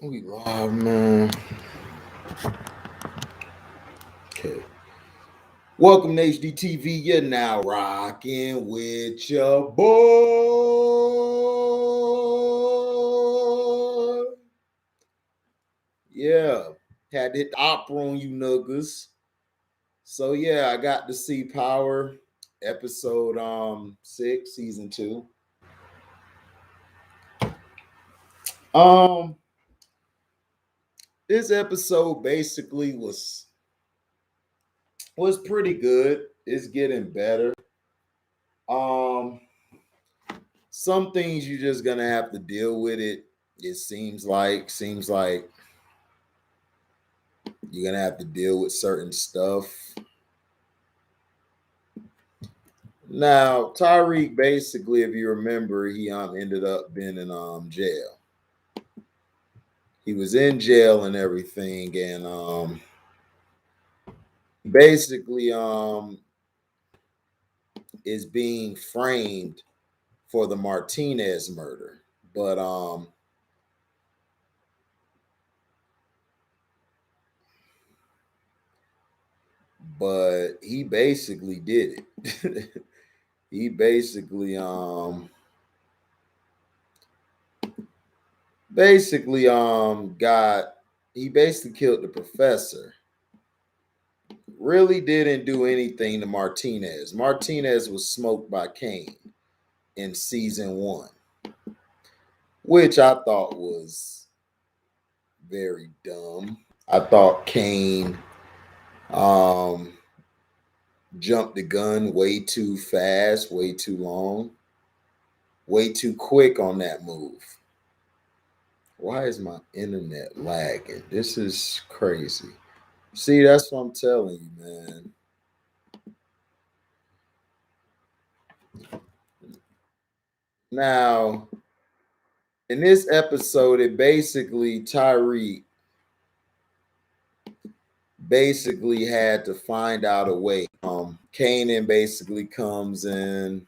We live, man. Okay. Welcome to HDTV. You're now rocking with your boy. Yeah. Had it opera on you niggas. So yeah, I got to see Power episode 6, season 2. Um this episode basically was pretty good. It's getting better. Um some things you're just gonna have to deal with it. It seems like you're gonna have to deal with certain stuff. Now, Tyreek basically, if you remember, he ended up being in jail. He was in jail and everything, and basically is being framed for the Martinez murder. But he basically did it. he basically um got he basically killed the professor. Really didn't do anything to Martinez. Martinez was smoked by Kane in season 1, which I thought was very dumb. I thought Kane um jumped the gun way too fast, way too long, way too quick on that move. Why is my internet lagging? This is crazy. See, that's what I'm telling you, man. Now, in this episode, it basically Tyreek basically had to find out a way. Kanan basically comes in,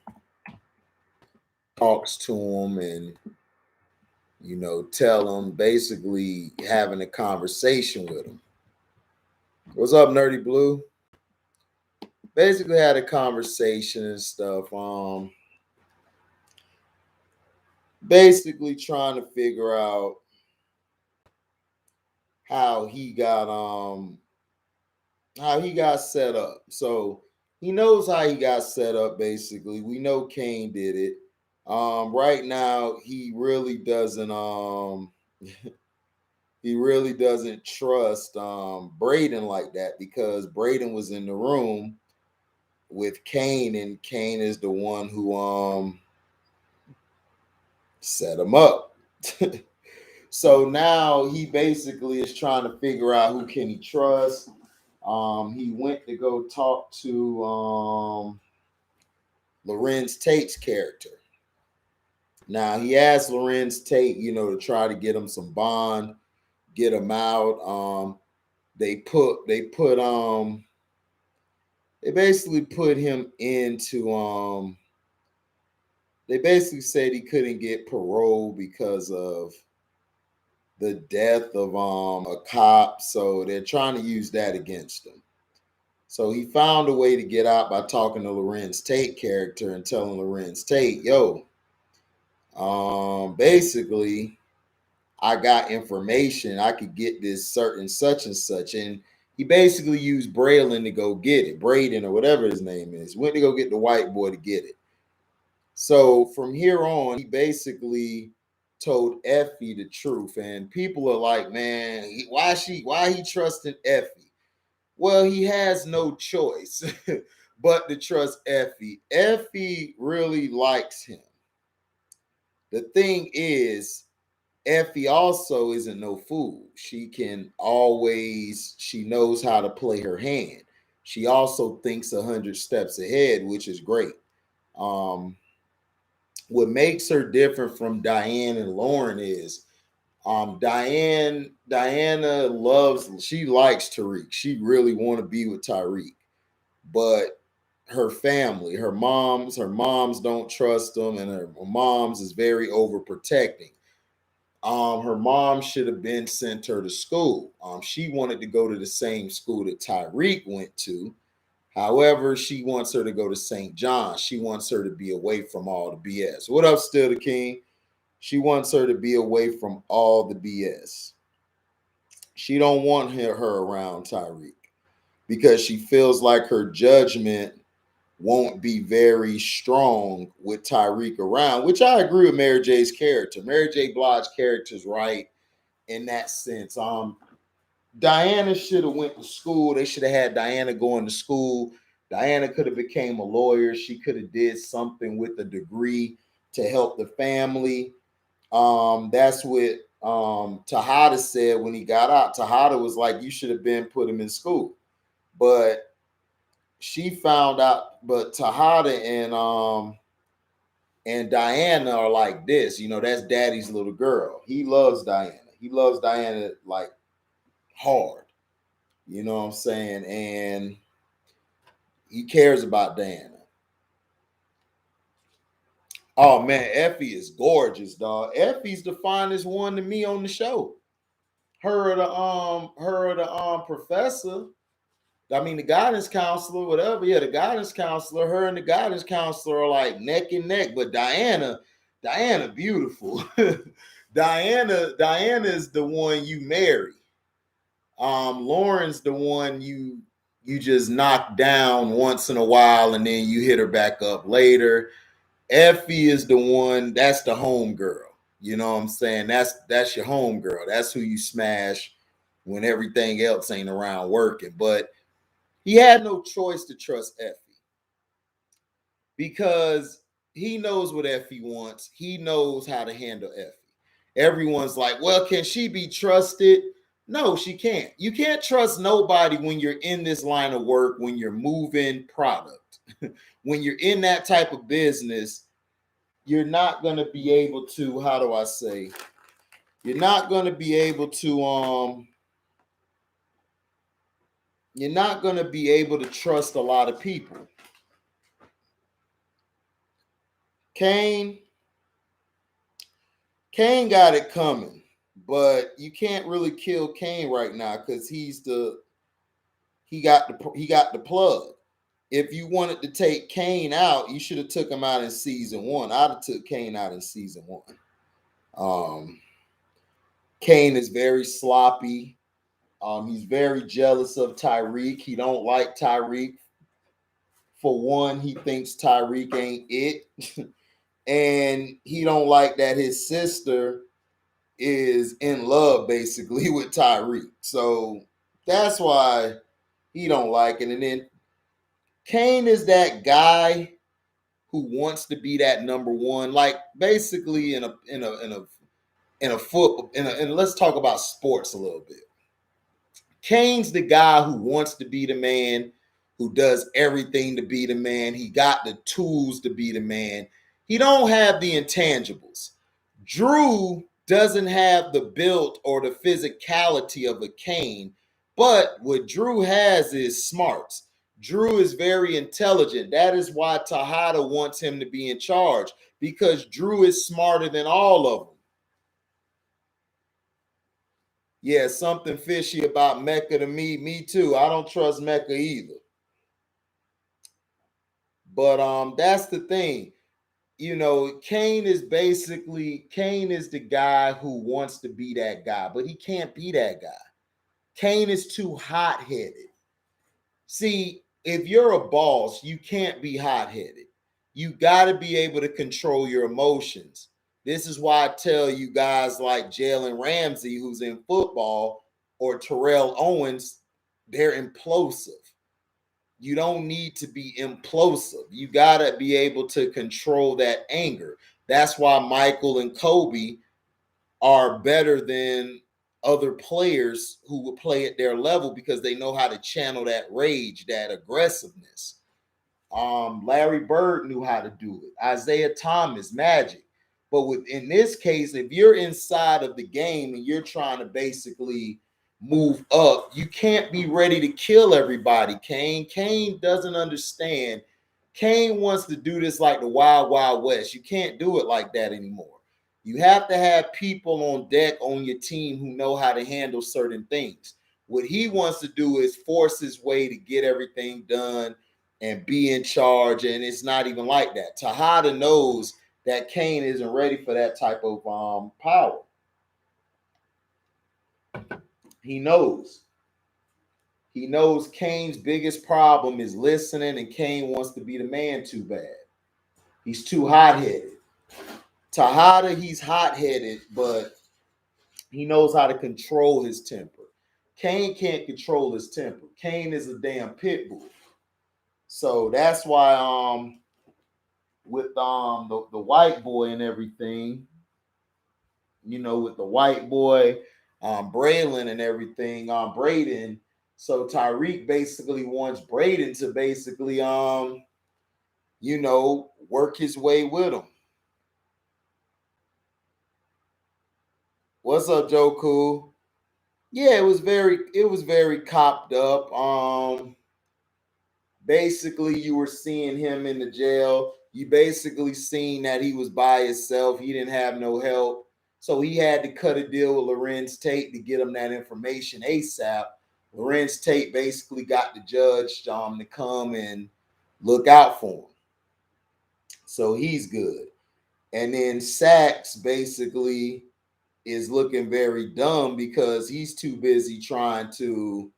talks to him, and tell him basically having a conversation with him. What's up, Nerdy Blue? Basically had a conversation and stuff. Basically trying to figure out how he got set up. So he knows how he got set up. Basically, we know Kane did it. Right now, he really doesn't. He really doesn't trust Braden like that because Braden was in the room with Kane, and Kane is the one who set him up. So now he basically is trying to figure out who can he trust. He went to go talk to Lorenz Tate's character. Now he asked Lorenz Tate, to try to get him some bond, get him out. They put they basically put him into they basically said he couldn't get parole because of the death of a cop. So they're trying to use that against him. So he found a way to get out by talking to Lorenz Tate character and telling Lorenz Tate, yo, basically, I got information. I could get this certain such and such. And he basically used Braylon to go get it. Braden or whatever his name is. Went to go get the white boy to get it. So from here on, he basically told Effie the truth. And people are like, man, why he trusting Effie? Well, he has no choice but to trust Effie. Effie really likes him. The thing is, Effie also isn't no fool. She knows how to play her hand. She also thinks 100 steps ahead, which is great. Um, what makes her different from Diane and Lauren is Diana she likes Tariq. She really want to be with Tariq. But her family, her moms don't trust him, and her moms is very overprotecting. Her mom should have been sent her to school. She wanted to go to the same school that Tyreek went to. However, she wants her to go to St. John's. She wants her to be away from all the BS. What up, Still the King? She wants her to be away from all the BS. She don't want her around Tyreek because she feels like her judgment won't be very strong with Tyreek around, which I agree with Mary J's character. Mary J. Blige's character is right in that sense. Diana should have went to school. They should have had Diana going to school. Diana could have became a lawyer. She could have did something with a degree to help the family. That's what Tejada said when he got out. Tejada was like, you should have been put him in school. But she found out, but Tejada and Diana are like this. You know, that's daddy's little girl. He loves Diana. He loves Diana like hard. You know what I'm saying? And he cares about Diana. Oh man, Effie is gorgeous, dog. Effie's the finest one to me on the show. Her or the professor. I mean, the guidance counselor, whatever. Yeah, the guidance counselor. Her and the guidance counselor are like neck and neck. But Diana, beautiful. Diana is the one you marry. Lauren's the one you just knock down once in a while and then you hit her back up later. Effie is the one, that's the home girl. You know what I'm saying? That's your home girl. That's who you smash when everything else ain't around working. But he had no choice to trust Effie because he knows what Effie wants. He knows how to handle Effie. Everyone's like, well, can she be trusted? No, she can't. You can't trust nobody when you're in this line of work, when you're moving product. When you're in that type of business, you're not going to be able to, how do I say? You're not going to be able to you're not going to be able to trust a lot of people. Kane got it coming, but you can't really kill Kane right now because he got the plug. If you wanted to take Kane out, you should have took him out in season 1. I'd have took Kane out in season 1. Kane is very sloppy. He's very jealous of Tyreek. He don't like Tyreek. For one, he thinks Tyreek ain't it. And he don't like that his sister is in love basically with Tyreek. So that's why he don't like it. And then Kane is that guy who wants to be that number one, like basically in a foot and let's talk about sports a little bit. Kane's the guy who wants to be the man, who does everything to be the man. He got the tools to be the man. He don't have the intangibles. Drew doesn't have the build or the physicality of a Kane, but what Drew has is smarts. Drew is very intelligent. That is why Tejada wants him to be in charge, because Drew is smarter than all of them. Yeah, something fishy about Mecca to me. Me too. I don't trust Mecca either. But that's the thing. You know, Kane is the guy who wants to be that guy, but he can't be that guy. Kane is too hot-headed. See, if you're a boss, you can't be hot-headed. You got to be able to control your emotions. This is why I tell you guys like Jalen Ramsey, who's in football, or Terrell Owens, they're implosive. You don't need to be implosive. You got to be able to control that anger. That's why Michael and Kobe are better than other players who would play at their level, because they know how to channel that rage, that aggressiveness. Larry Bird knew how to do it. Isaiah Thomas, Magic. But in this case, if you're inside of the game and you're trying to basically move up, you can't be ready to kill everybody. Kane doesn't understand. Kane wants to do this like the Wild Wild West. You can't do it like that anymore. You have to have people on deck on your team who know how to handle certain things. What he wants to do is force his way to get everything done and be in charge, and it's not even like that. Tejada knows that Kane isn't ready for that type of power. He knows. He knows Kane's biggest problem is listening, and Kane wants to be the man too bad. He's too hot-headed. Tejada, he's hot-headed, but he knows how to control his temper. Kane can't control his temper. Kane is a damn pit bull. So that's why with the white boy and everything, with the white boy, Braylon and everything, Braden. So Tyreek basically wants Braden to basically work his way with him. What's up, Joe Cool? Yeah, it was very copped up. Basically, you were seeing him in the jail. You basically seen that he was by himself. He didn't have no help. So he had to cut a deal with Lorenz Tate to get him that information ASAP. Lorenz Tate basically got the judge to come and look out for him. So he's good. And then Sachs basically is looking very dumb because he's too busy trying to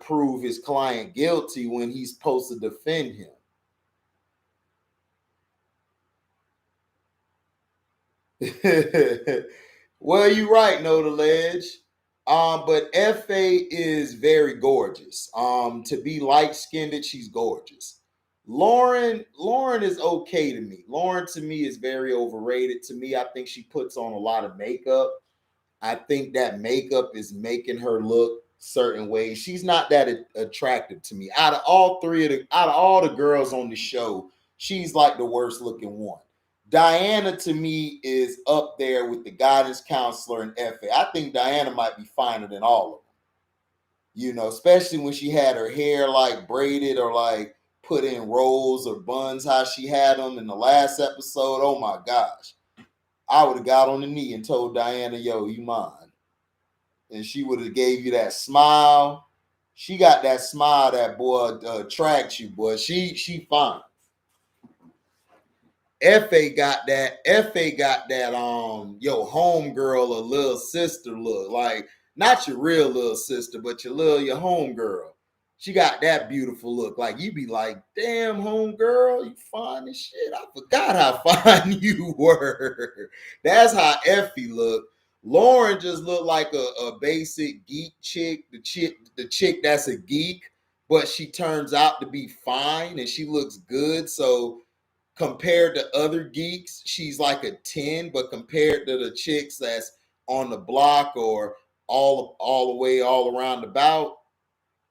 prove his client guilty when he's supposed to defend him. Well, you're right, no the ledge. But FA is very gorgeous. To be light-skinned, she's gorgeous. Lauren is okay to me. Lauren to me is very overrated. To me, I think she puts on a lot of makeup. I think that makeup is making her look certain ways. She's not that attractive to me. Out of all the girls on the show, she's like the worst looking one. Diana to me is up there with the guidance counselor and FA. I think Diana might be finer than all of them. Especially when she had her hair like braided or like put in rolls or buns, how she had them in the last episode. Oh my gosh. I would have got on the knee and told Diana, yo, you mine. And she would have gave you that smile. She got that smile that boy attracts you, boy. She fine. FA got that homegirl or little sister look. Like, not your real little sister, but your homegirl. She got that beautiful look. Like, you be like, damn, homegirl, you fine as shit. I forgot how fine you were. That's how Effie looked. Lauren just looked like a basic geek chick, the chick that's a geek, but she turns out to be fine and she looks good. So compared to other geeks, she's like a 10, but compared to the chicks that's on the block or all the way all around about,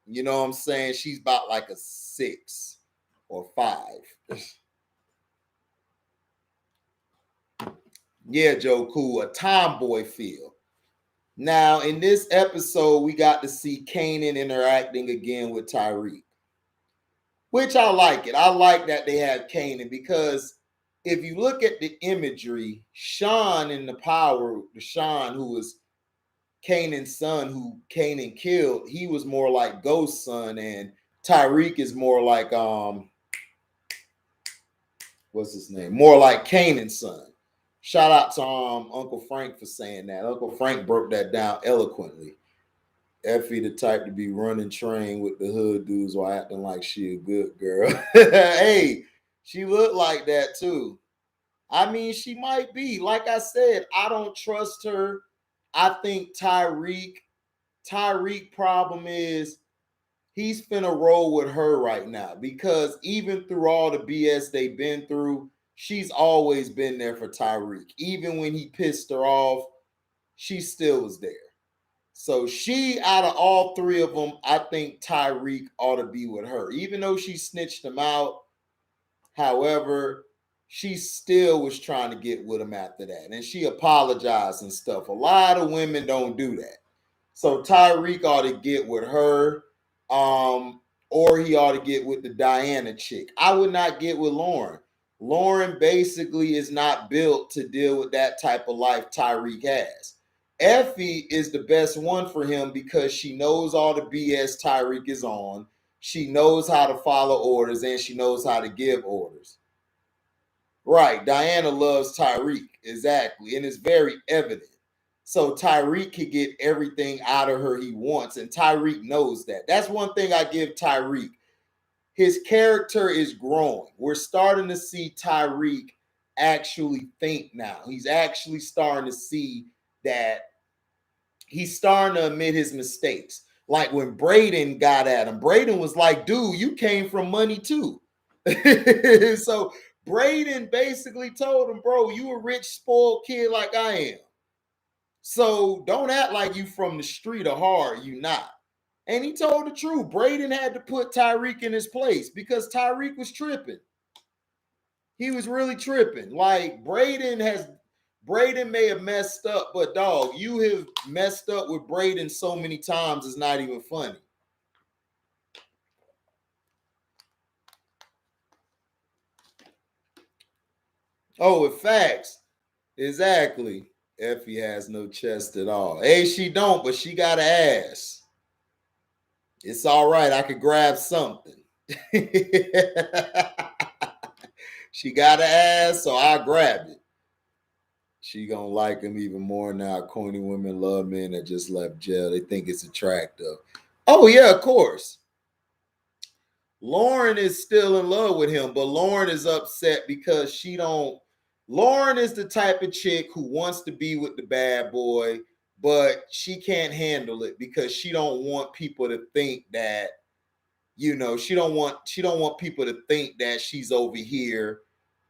you know what I'm saying? She's about like a 6 or 5. Yeah, Joe Cool, a tomboy feel. Now, in this episode, we got to see Kanan interacting again with Tyreek, which I like it. I like that they have Kanan because if you look at the imagery, Sean in the power, the Sean who was Kanan's son, who Kanan killed, he was more like Ghost's son, and Tyreek is more like what's his name? More like Kanan's son. Shout out to Uncle Frank for saying that. Uncle Frank broke that down eloquently. Effie the type to be running train with the hood dudes while acting like she a good girl. Hey, she looked like that too. I mean, she might be. Like I said, I don't trust her. I think Tyreek problem is he's finna roll with her right now because even through all the BS they've been through, she's always been there for Tyreek. Even when he pissed her off, she still was there. So she, out of all 3 of them, I think Tyreek ought to be with her. Even though she snitched him out, however, she still was trying to get with him after that. And she apologized and stuff. A lot of women don't do that. So Tyreek ought to get with her, or he ought to get with the Diana chick. I would not get with Lauren. Lauren basically is not built to deal with that type of life Tyreek has. Effie is the best one for him because she knows all the BS Tyreek is on. She knows how to follow orders and she knows how to give orders. Right. Diana loves Tyreek. Exactly. And it's very evident. So Tyreek can get everything out of her he wants. And Tyreek knows that. That's one thing I give Tyreek. His character is growing. We're starting to see Tyreek actually think now. He's actually starting to see that he's starting to admit his mistakes. Like when Braden got at him, Braden was like, dude, you came from money too. So Braden basically told him, bro, you a rich, spoiled kid like I am. So don't act like you from the street or hard, you not. And he told the truth. Braden had to put Tyreek in his place because Tyreek was tripping. He was really tripping. Like Braden may have messed up, but dog, you have messed up with Braden so many times it's not even funny. Oh, with facts. Exactly. Effie has no chest at all. Hey, she don't, but she got an ass. It's all right. I could grab something. She got an ass, so I grab it. She gonna like him even more now. Corny women love men that just left jail. They think it's attractive. Oh yeah, of course. Lauren is still in love with him, but Lauren is upset because she don't. Lauren is the type of chick who wants to be with the bad boy, but she can't handle it because she don't want people to think that, she don't want people to think that she's over here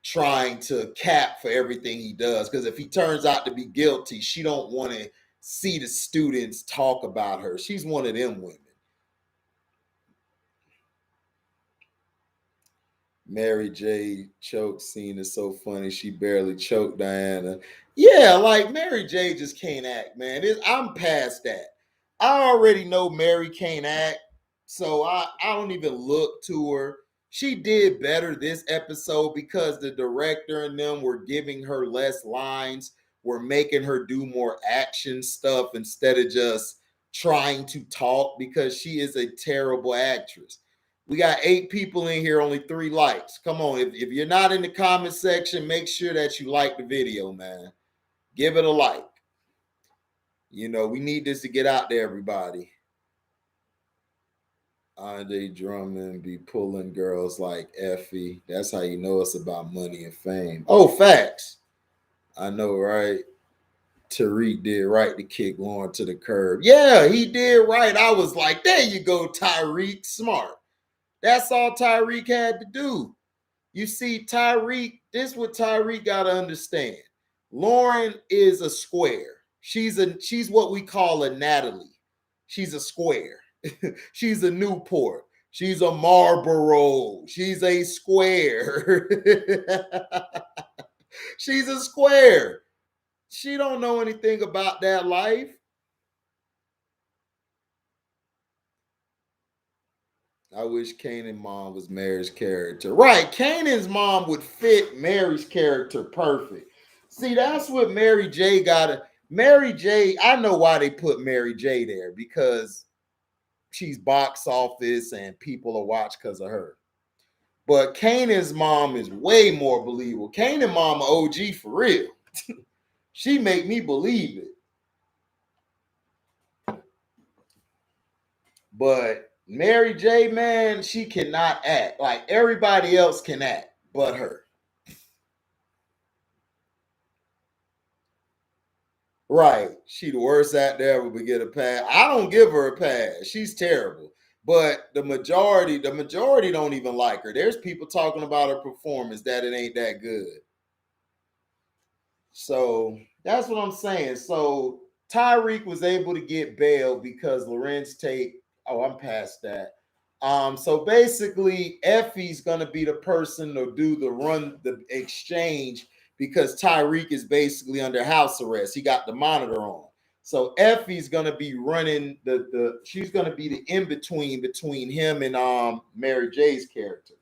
trying to cap for everything he does. Because if he turns out to be guilty, she don't want to see the students talk about her. She's one of them women. Mary J choke scene is so funny. She barely choked Diana. Yeah, like Mary J just can't act, man. I'm past that. I already know Mary can't act, so I don't even look to her. She did better this episode because the director and them were giving her less lines, were making her do more action stuff instead of just trying to talk because she is a terrible actress. We got 8 people in here, only 3 likes. Come on, if you're not in the comment section, make sure that you like the video, man. Give it a like. We need this to get out there, everybody. Andre Drummond be pulling girls like Effie. That's how you know it's about money and fame. Oh, facts. I know, right? Tariq did right to kick Lauren to the curb. Yeah, he did right. I was like, there you go, Tyreek. Smart. That's all Tyreek had to do. You see, Tyreek, this is what Tyreek got to understand. Lauren is a square. She's what we call a Natalie. She's a square. She's a Newport. She's a Marlboro. She's a square. She's a square. She don't know anything about that life. I wish Kanan's mom was Mary's character. Right, Kanan's mom would fit Mary's character perfect. See, that's what Mary J got. Mary J, I know why they put Mary J there because she's box office and people will watch because of her. But Kanan's mom is way more believable. Kanan's mom OG for real. She make me believe it. But Mary J, man, she cannot act. Like everybody else can act, but her. Right. She the worst actor ever to get a pass. I don't give her a pass. She's terrible. But the majority don't even like her. There's people talking about her performance that it ain't that good. So that's what I'm saying. So Tyreek was able to get bail because Lorenz Tate. Oh, I'm past that. So basically, Effie's gonna be the person to do the exchange because Tyreek is basically under house arrest. He got the monitor on. So Effie's gonna be running she's gonna be the in between him and Mary J's character.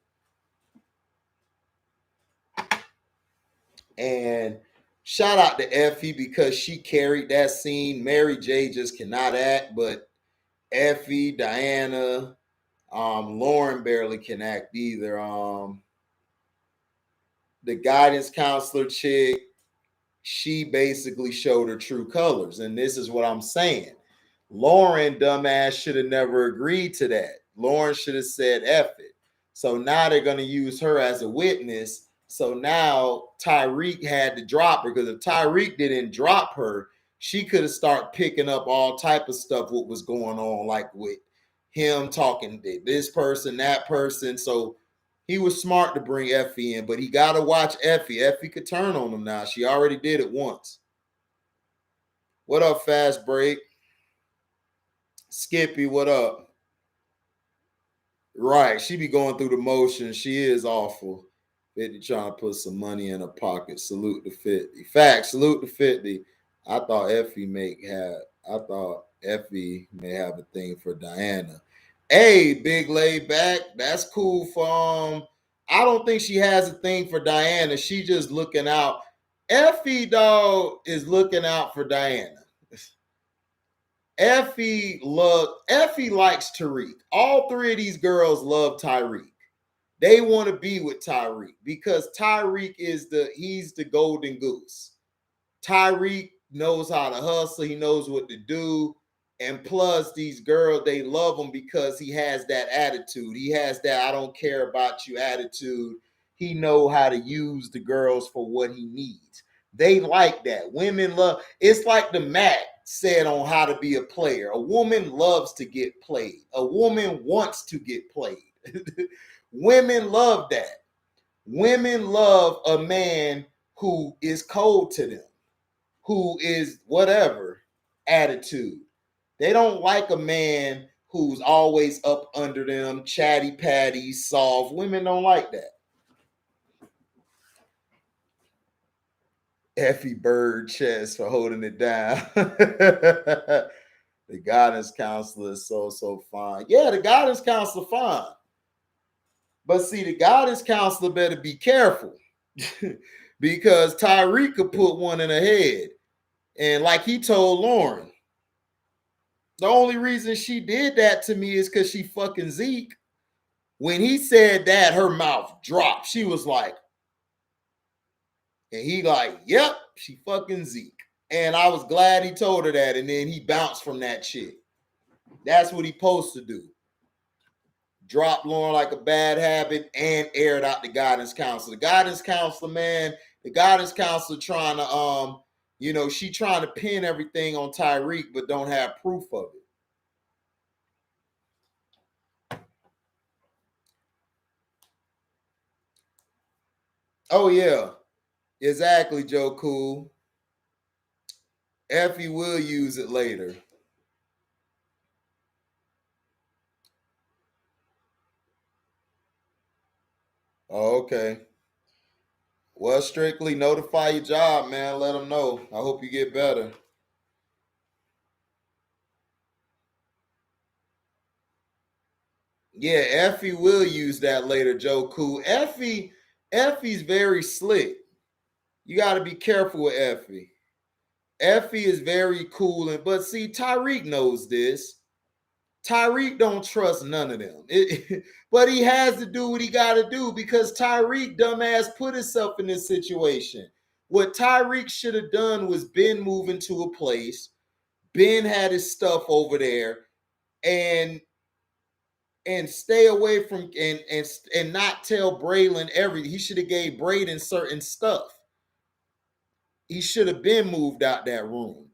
And shout out to Effie because she carried that scene. Mary J just cannot act, but Effie, Diana, Lauren barely can act either. The guidance counselor chick, she basically showed her true colors. And this is what I'm saying. Lauren, dumbass, should have never agreed to that. Lauren should have said F it. So now they're going to use her as a witness. So now Tyreek had to drop her because if Tyreek didn't drop her, she could have started picking up all type of stuff what was going on, like with him talking to this person, that person. So he was smart to bring Effie in, but he got to watch Effie. Effie could turn on him now. She already did it once. What up, Fast Break? Skippy, what up? Right, she be going through the motions. She is awful. 50 trying to put some money in her pocket. Salute to 50. Fact, salute to 50. I thought Effie may have a thing for Diana. Hey, big laid back. That's cool for I don't think she has a thing for Diana. She just looking out. Effie dog is looking out for Diana. Effie likes Tariq. All three of these girls love Tyreek. They want to be with Tyreek because Tyreek he's the golden goose. Tyreek knows how to hustle, he knows what to do. And plus, these girls, they love him because he has that attitude. He has that I don't care about you attitude. He know how to use the girls for what he needs. They like that. Women love it's like the Mac said on how to be a player. A woman loves to get played. A woman wants to get played. Women love that. Women love a man who is cold to them, who is whatever attitude. They don't like a man who's always up under them, chatty patty, soft. Women don't like that. Effie Bird chest for holding it down. The guidance counselor is so fine. Yeah, the guidance counselor fine. But see, the guidance counselor better be careful because Tyreek could put one in her head. And like he told Lauren, the only reason she did that to me is because she fucking Zeke. When he said that, her mouth dropped. She was like, and he like, yep, she fucking Zeke. And I was glad he told her that. And then he bounced from that shit. That's what he supposed to do. Drop Lauren like a bad habit and aired out the guidance counselor. The guidance counselor, man, the guidance counselor trying to, she trying to pin everything on Tyreek, but don't have proof of it. Oh, yeah. Exactly, Joe Cool. Effie will use it later. Oh, okay. Well, strictly notify your job, man. Let them know. I hope you get better. Yeah, Effie will use that later, Joe Cool. Effie's very slick. You got to be careful with Effie. Effie is very cool, but see, Tyreek knows this. Tyreek don't trust none of them. But he has to do what he got to do because Tyreek, dumbass, put himself in this situation. What Tyreek should have done was been moving to a place. Ben had his stuff over there, and stay away from and not tell Braylon everything. He should have gave Braden certain stuff. He should have been moved out that room.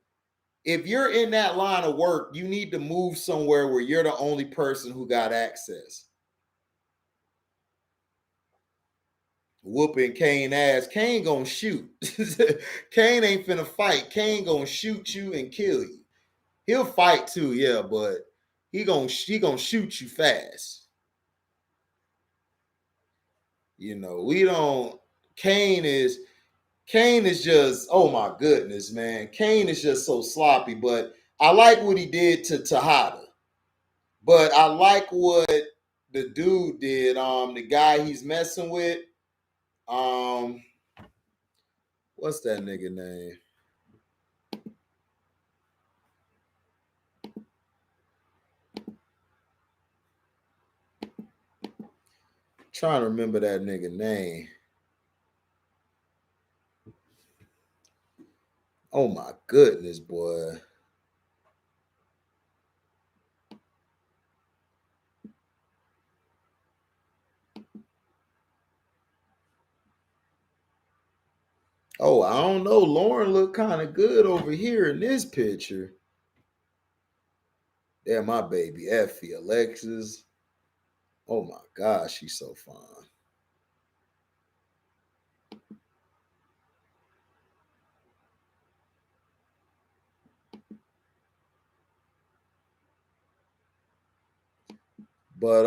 If you're in that line of work, you need to move somewhere where you're the only person who got access. Whooping Kane ass. Kane gonna shoot. Kane ain't finna fight. Kane gonna shoot you and kill you. He'll fight too, yeah, but he gonna shoot you fast. We don't. Kane is just, oh my goodness, man. Kane is just so sloppy, but I like what he did to Tejada. But I like what the dude did, the guy he's messing with. Um, What's that nigga name? Trying to remember that nigga name. Oh my goodness, boy. Oh, I don't know. Lauren looked kind of good over here in this picture. Yeah, my baby Effie, Alexis. Oh my gosh, she's so fine. But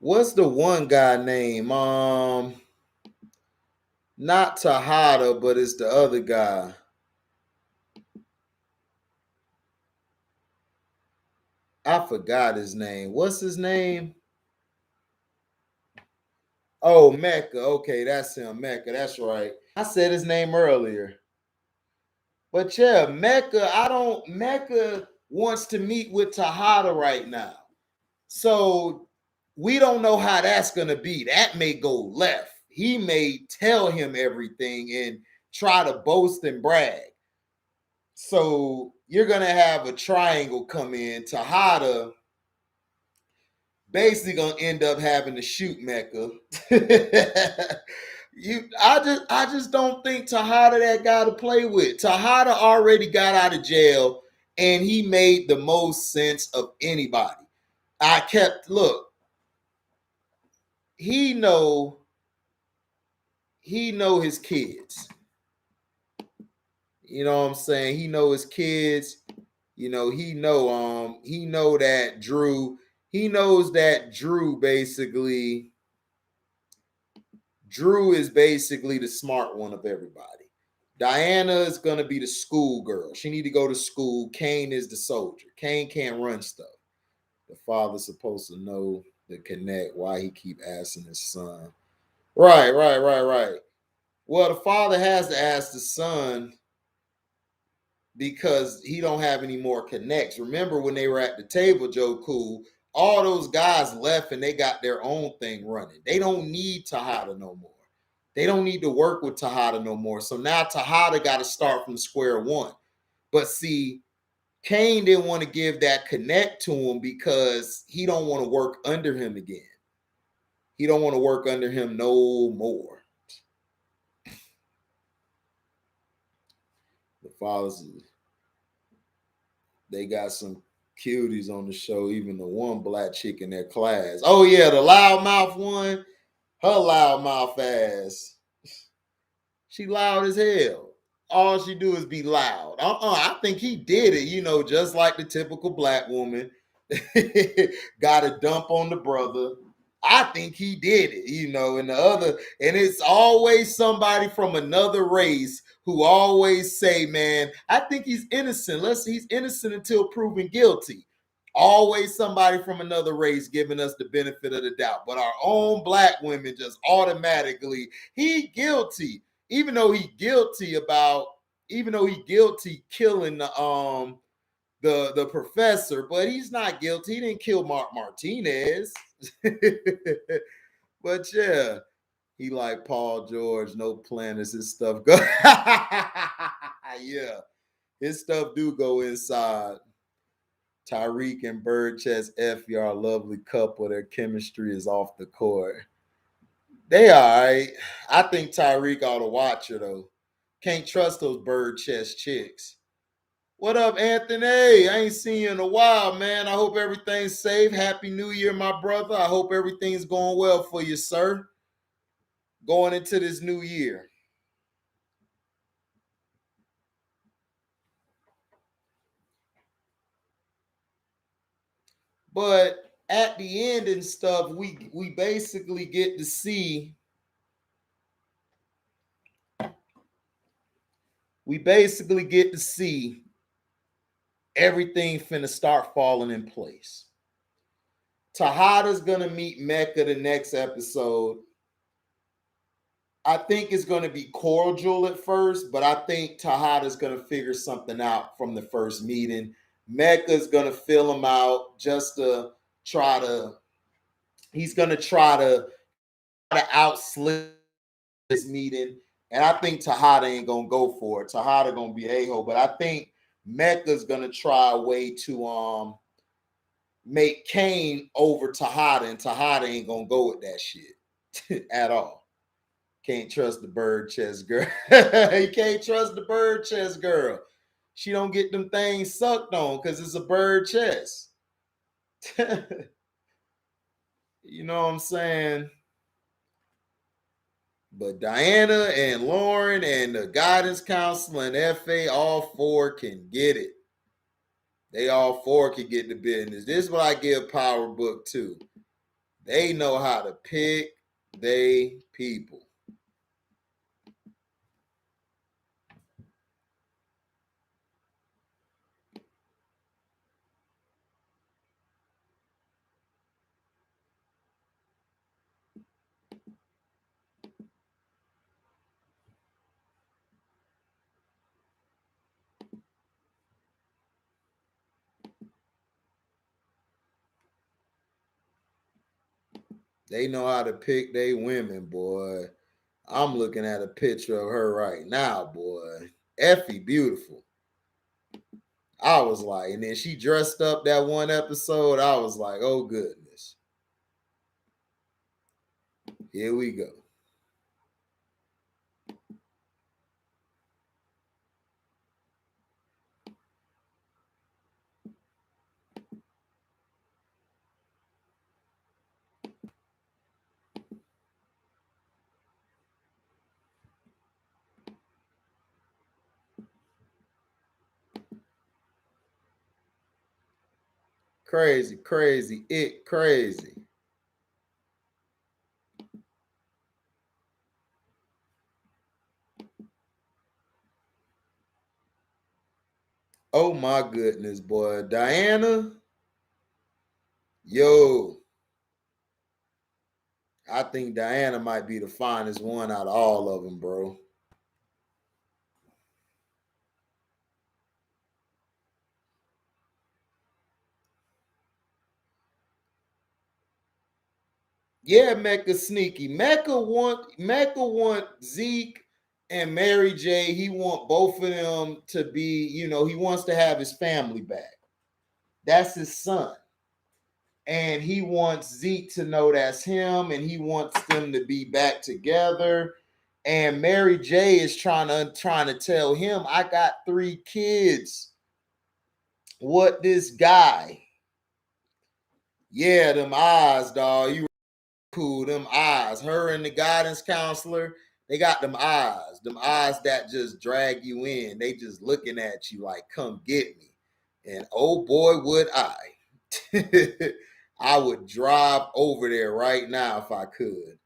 what's the one guy name? Not Tahada, but it's the other guy. I forgot his name. What's his name? Oh, Mecca. Okay, that's him. Mecca. That's right. I said his name earlier. But yeah, Mecca, I don't Mecca wants to meet with Tahada right now. So we don't know how that's gonna be. That may go left. He may tell him everything and try to boast and brag. So you're gonna have a triangle come in. Tahada basically gonna end up having to shoot Mecca. I just don't think Tahada that guy to play with. Tahada already got out of jail and he made the most sense of anybody. I kept look, he know he know his kids. You know what I'm saying? He know his kids. You know, he know that he knows that Drew is basically the smart one of everybody. Diana is gonna be the school girl. She need to go to school. Kane is the soldier. Kane can't run stuff. The father's supposed to know the connect. Why he keep asking his son? Right. Well, the father has to ask the son because he don't have any more connects. Remember when they were at the table, Joe Cool, all those guys left and they got their own thing running. They don't need Tejada no more. They don't need to work with Tejada no more. So now Tejada got to start from square one. But see, Kane didn't want to give that connect to him because he don't want to work under him again. He don't want to work under him no more. The fathers, they got some cuties on the show, even the one black chick in their class. Oh yeah, the loudmouth one, her loudmouth ass. She loud as hell. All she do is be loud. I think he did it, just like the typical black woman. Got a dump on the brother. I think he did it, and the other, and it's always somebody from another race who always say, man, I think he's innocent. He's innocent until proven guilty. Always somebody from another race giving us the benefit of the doubt. But our own black women just automatically, he guilty, even though he guilty killing the professor, but he's not guilty. He didn't kill Mark Martinez. But yeah, he like Paul George, no planets. His stuff go. Yeah, his stuff do go inside. Tyreek and Bird Chest Effie are a lovely couple. Their chemistry is off the court. They all right. I think Tyreek ought to watch her though. Can't trust those bird chest chicks. What up, Anthony? I ain't seen you in a while, man. I hope everything's safe. Happy New Year, my brother. I hope everything's going well for you, sir. Going into this new year. But at the end and stuff, we basically get to see we basically get to see everything finna start falling in place. Tahada's gonna meet Mecca the next episode. I think it's gonna be cordial at first, but I think Tahada's gonna figure something out from the first meeting. Mecca's gonna fill him out just to try to. He's gonna try to outslit this meeting, and I think Tahada ain't gonna go for it. Tahada gonna be a-hole, but I think Mecca's gonna try a way to make Kane over Tahada, and Tahada ain't gonna go with that shit at all. Can't trust the bird chest girl. You can't trust the bird chest girl. She don't get them things sucked on because it's a bird chest. You know what I'm saying? But Diana and Lauren and the guidance counselor and FA, all four can get it. They all four can get the business. This is what I give Power Book to. They know how to pick they people. They know how to pick they women, boy. I'm looking at a picture of her right now, boy. Effie, beautiful. I was like, and then she dressed up that one episode. I was like, oh goodness. Here we go. Crazy, crazy, it crazy. Oh my goodness, boy. Diana, yo. I think Diana might be the finest one out of all of them, bro. Yeah, Mecca sneaky. Mecca want Zeke and Mary J. He want both of them to be, he wants to have his family back. That's his son. And he wants Zeke to know that's him, and he wants them to be back together. And Mary J is trying to tell him, I got 3 kids. What this guy? Yeah, them eyes, dog. You cool, them eyes. Her and the guidance counselor, they got them eyes. Them eyes that just drag you in. They just looking at you like, come get me. And oh boy, would I. I would drive over there right now if I could.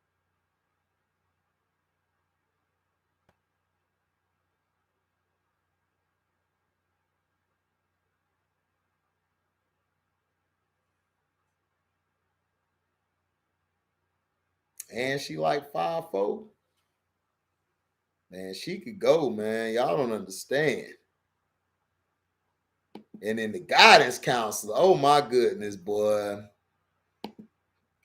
And she like 5'4". Man, she could go, man. Y'all don't understand. And then the guidance counselor, oh my goodness, boy.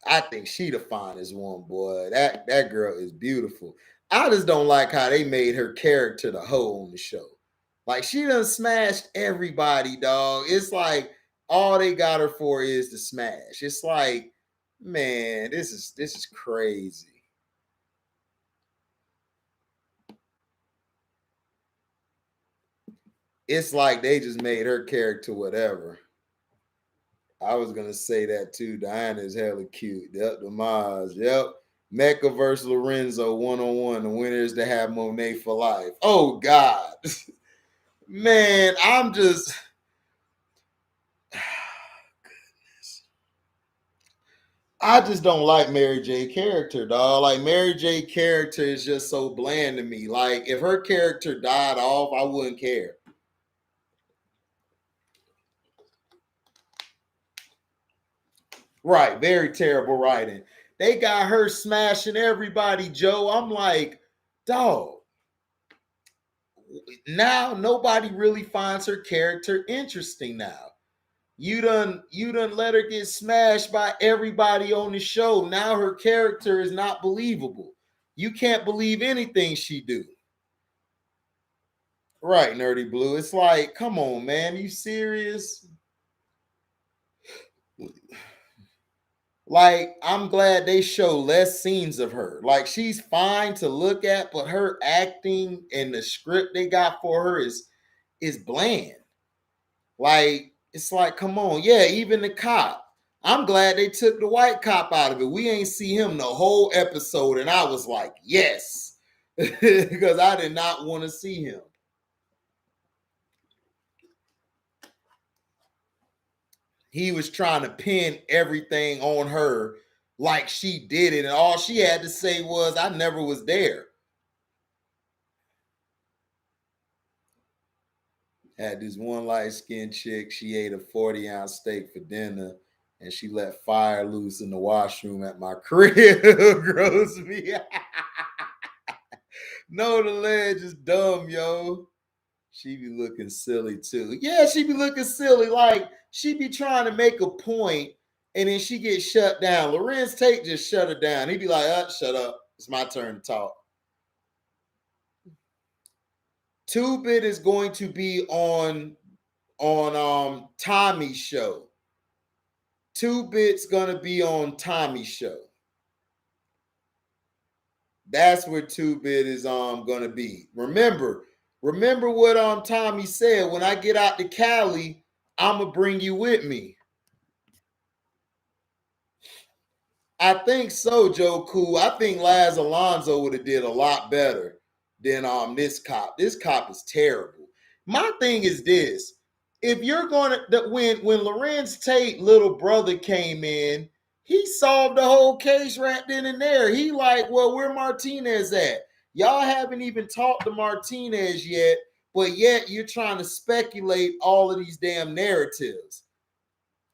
I think she the finest one, boy. That girl is beautiful. I just don't like how they made her character the hoe on the show. Like she done smashed everybody, dog. It's like all they got her for is the smash. It's like, man, this is crazy. It's like they just made her character whatever. I was gonna say that too. Diana is hella cute. Yep, the Maz. Yep. Mecca versus Lorenzo 1-on-1. The winner is to have Monet for life. Oh God. Man, I'm just I just don't like Mary J character, dog. Like Mary J character is just so bland to me. Like if her character died off, I wouldn't care. Right, very terrible writing. They got her smashing everybody, Joe. I'm like, dog. Now nobody really finds her character interesting now. You done let her get smashed by everybody on the show. Now her character is not believable. You can't believe anything she do. Right, Nerdy Blue. It's like, come on, man. You serious? Like, I'm glad they show less scenes of her. Like, she's fine to look at, but her acting and the script they got for her is bland. Like, it's like, come on. Yeah, even the cop. I'm glad they took the white cop out of it. We ain't see him the whole episode, and I was like, yes. Because I did not want to see him. He was trying to pin everything on her like she did it, and all she had to say was, I never was there. Had this one light-skinned chick, she ate a 40-ounce steak for dinner, and she let fire loose in the washroom at my crib. Gross me. No, the ledge is dumb, yo. She be looking silly too. Yeah, she be looking silly. Like she be trying to make a point, and then she gets shut down. Lorenz Tate just shut her down. He be like, shut up. It's my turn to talk. Two Bit is going to be on Tommy's show. Two Bit's gonna be on Tommy's show. That's where Two Bit is gonna be. Remember what Tommy said. When I get out to Cali, I'ma bring you with me. I think so, Joe Cool. I think Laz Alonso would have did a lot better than this cop. This cop is terrible. My thing is this: if you're going to when Lorenz Tate little brother came in, he solved the whole case right then and there. He like, well, where Martinez at? Y'all haven't even talked to Martinez yet, but yet you're trying to speculate all of these damn narratives.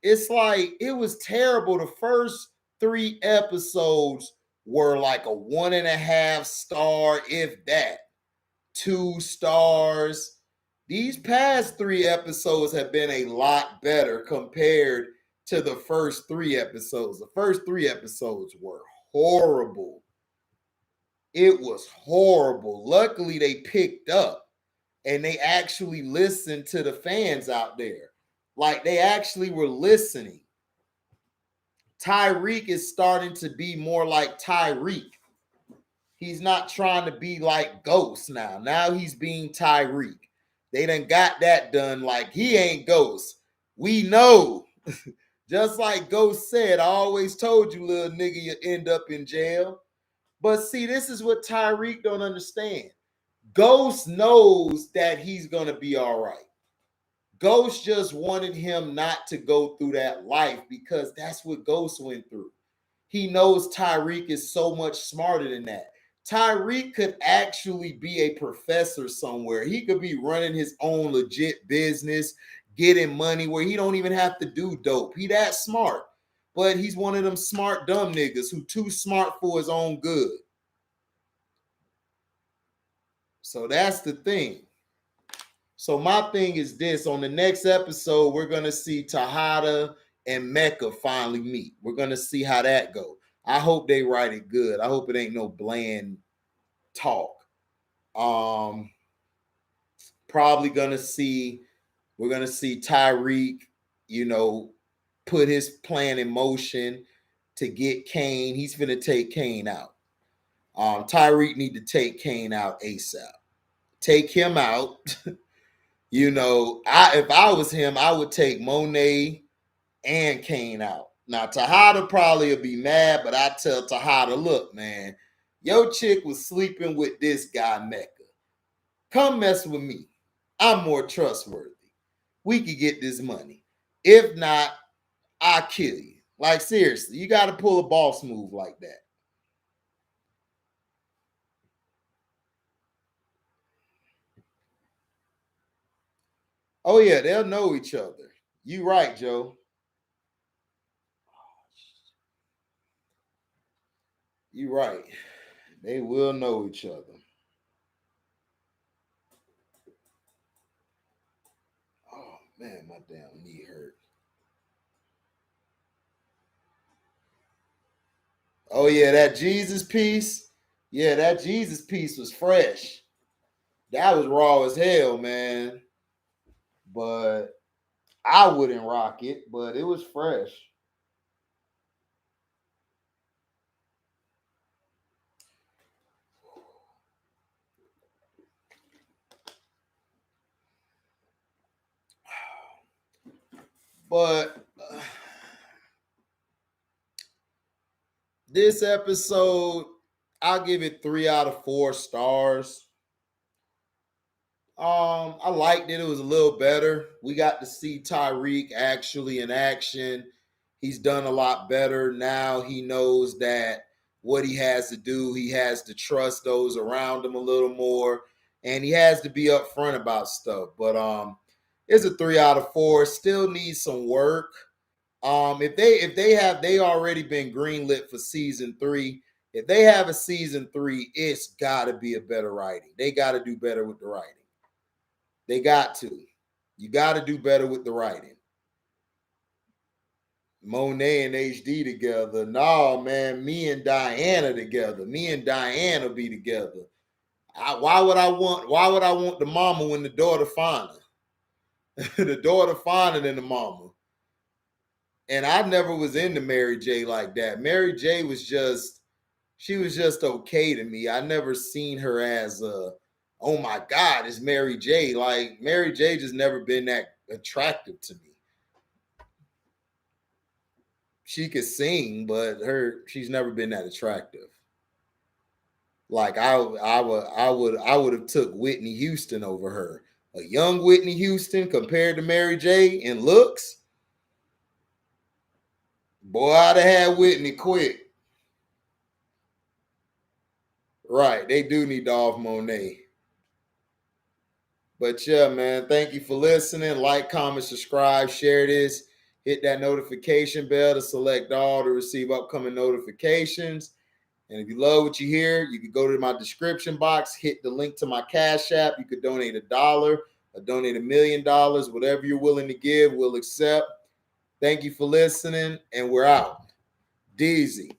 It's like it was terrible. The first 3 episodes were like a 1.5 star, if that, 2 stars. These past 3 episodes have been a lot better compared to the first 3 episodes. The first 3 episodes were horrible. It was horrible. Luckily, they picked up and they actually listened to the fans out there. Like they actually were listening. Tyreek is starting to be more like Tyreek. He's not trying to be like Ghost now. Now he's being Tyreek. They done got that done. Like he ain't Ghost. We know. Just like Ghost said, I always told you, little nigga, you end up in jail. But see, this is what Tyreek don't understand. Ghost knows that he's gonna be all right. Ghost just wanted him not to go through that life because that's what Ghost went through. He knows Tyreek is so much smarter than that. Tyreek could actually be a professor somewhere. He could be running his own legit business, getting money where he don't even have to do dope. He that smart. But he's one of them smart dumb niggas who too smart for his own good. So that's the thing. So my thing is this: on the next episode, we're gonna see Tejada and Mecca finally meet. We're gonna see how that go. I hope they write it good. I hope it ain't no bland talk. Um, Probably gonna see we're gonna see Tyreek, you know, put his plan in motion to get Kane. He's gonna take Kane out. Tyreek need to take Kane out ASAP. Take him out. You know, if I was him, I would take Monet and Kane out. Now, Tejada probably will be mad, but I tell Tejada, look, man, your chick was sleeping with this guy, Mecca. Come mess with me. I'm more trustworthy. We could get this money. If not, I'll kill you. Like seriously, you got to pull a boss move like that. Oh yeah, they'll know each other. You right, Joe. You right. They will know each other. Oh man, my damn knee hurt. Oh yeah, that Jesus piece. Yeah, that Jesus piece was fresh. That was raw as hell, man. But I wouldn't rock it, but it was fresh. But this episode, I'll give it 3 out of 4 stars. I liked it. It was a little better. We got to see Tyreek actually in action. He's done a lot better. Now he knows that what he has to do, he has to trust those around him a little more. And he has to be upfront about stuff. But it's a 3 out of 4. Still needs some work. If they already been greenlit for season 3. If they have a season 3, it's gotta be a better writing. They gotta do better with the writing. They got to. You got to do better with the writing. Monet and HD together. No, man, me and Diana together. Me and Diana be together. Why would I want? Why would I want the mama when the daughter finer? The daughter finer than the mama. And I never was into Mary J like that. Mary J was just, she was just okay to me. I never seen her as a, oh my God, it's Mary J. Like Mary J just never been that attractive to me. She could sing, but she's never been that attractive. Like I would have took Whitney Houston over her. A young Whitney Houston compared to Mary J in looks, boy, I'd have had Whitney quick. Right, they do need to off Monet. But yeah, man, thank you for listening. Like, comment, subscribe, share this. Hit that notification bell to select all to receive upcoming notifications. And if you love what you hear, you can go to my description box, hit the link to my Cash App. You could donate $1 or donate $1,000,000, whatever you're willing to give, we'll accept. Thank you for listening, and we're out. Deezy.